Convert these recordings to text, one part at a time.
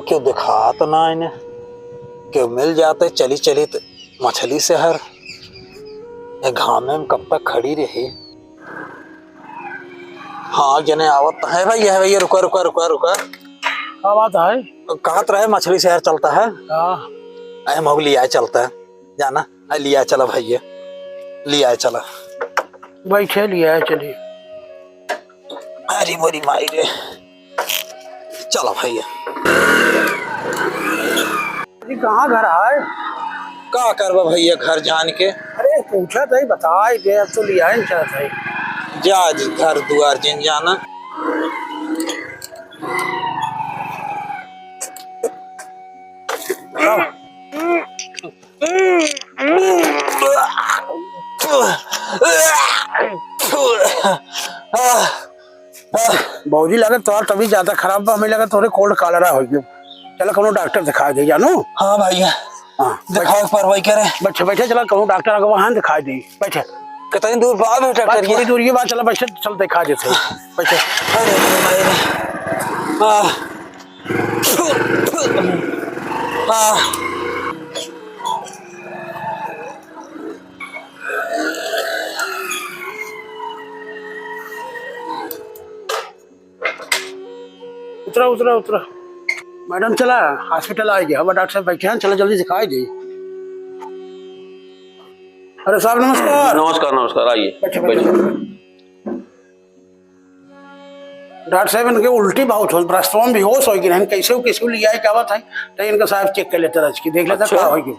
क्यों दिखा तो ना इन्हें क्यों मिल जाते चली चली तो मछली से हर घाम में कब तक खड़ी रही। हाँ जने आवत है भैया रुका रुका रुका रुका। क्या बात है? कहाँ रहे मछली शहर चलता है हम लिया चलता है जाना लिया चला भैया लिया चला बैठे लिया चलिए। अरे मोरी माई रे चलो भैया। कहाँ घर है? का करवा भैया घर जान के। अरे पूछा था बता दे अब तो लिया ही चाहता है। जा घर दुआर जिन जाना। बौजी लगे तो तभी ज्यादा खराब हमें लगा थोड़े कोल्ड कॉलरा हो गया। चलो कौन डॉक्टर दिखा दे जानू। हाँ भैया दिखाओ पर वही करे बैठे बैठे चला कहूँ डॉक्टर आगे वहां दिखा दी। बैठे कितनी दूर बाद में डॉक्टर थोड़ी दूर ये बात चला बैठे चल दिखा देते बैठे। उतरा उतरा उतरा मैडम चला हॉस्पिटल आ गया। डॉक्टर साहब बैठे हैं चलो जल्दी दिखाई दी। अरे साहब नमस्कार। नमस्कार नमस्कार आइए बैठे बैठे। डॉक्टर साहब इनके उल्टी बहुत हो ब्रस्तों भी होश होगी ना कैसे कैसे लिया है क्या बात है तो इनका साहब चेक कर लेते रह देख लेता क्या होगी।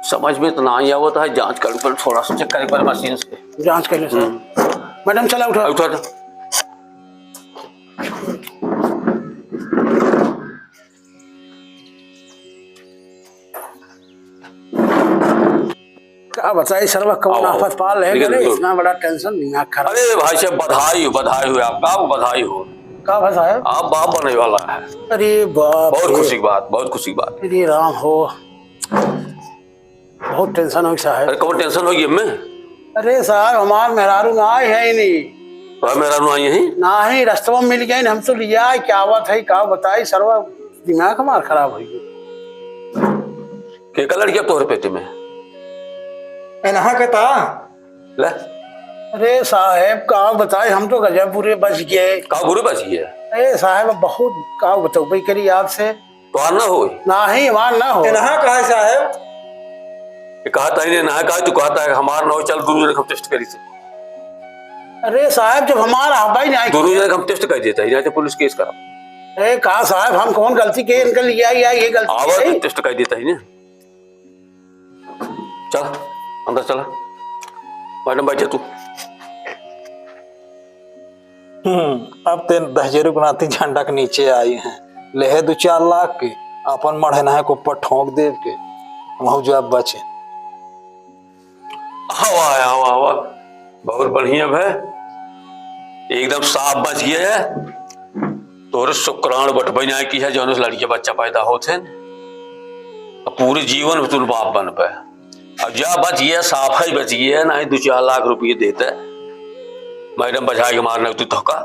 समझ में तो ना ही आवत है जांच कर पर थोड़ा सा चेक करे पर मशीन से जांच कर ले सर। मैडम चला उठा उठा क्या बताइए सर्व कौन आफत पाल है इतना बड़ा टेंशन नहीं आ खराब। अरे भाई साहब बधाई हुई आपका बधाई हो। क्या बात है? आप बाप बनने वाला है। अरे बाप बहुत खुशी की बात बहुत खुशी की बात। अरे राम हो बहुत टेंशन हो साहब। अरे कौन टेंशन होगी मैं? अरे साहब हमार मेहरारू ना है ही नहीं। मेहरारू आई है ना ही रास्ते में मिल गए हम तो लिया है क्या बात है क्या बताई सर्व दिमाग हमार खराब हो गया। के कलर क्या तोहरे पेटे में नहा के ता ले। अरे साहब का बताए हम तो गजब पूरे बच गए। का बुरे बच गए? अरे साहब बहुत का बताओ भाई करी आपसे तो ना हो ना ही वहां ना हो। नहा कहा है साहब? कहता ही ना कहा तू कहता है हमारा ना हो चल गुरु ने हम टेस्ट करी से। अरे साहब जब हमारा भाई नहीं गुरु ने हम टेस्ट कर देता है पुलिस केस करा। अरे कहा साहब हम कौन गलती के इनका लिया ये गलती आवाज टेस्ट कर देता है ना। चल अंदर चला मैडम बैठे तू। अब ते दहजेरू बनाती झंडा के नीचे आई हैं लेहे 2-4 लाख के अपन मढ़े नहा को ऊपर ठोंक देव के हम जो आप बचे। हवा है हवा बहुत बढ़िया है एकदम साफ बच गया है। तोरे शुक्राण बटबैया की है जो लड़के बच्चा पैदा होते पूरे जीवन में तुम बाप बन पाए। अब जा बच गया साफ ही बच गया ना ही 2-4 लाख रुपये देता है मैडम बचा के मारने तू धोखा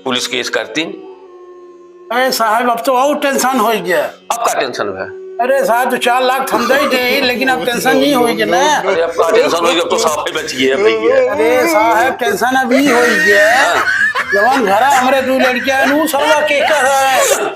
पुलिस केस करती। अरे साहब अब तो और टेंशन हो गया। अब का टेंशन है? अरे साहब 2-4 लाख थम दे लेकिन अब टेंशन नहीं होगी ना। अरे अब का टेंशन होगी अब तो साफ ही बच गया भैया। अरे साहब टेंशन अभी हो गया जवान घर हमारे 2 लड़कियां सर्वा के कर है।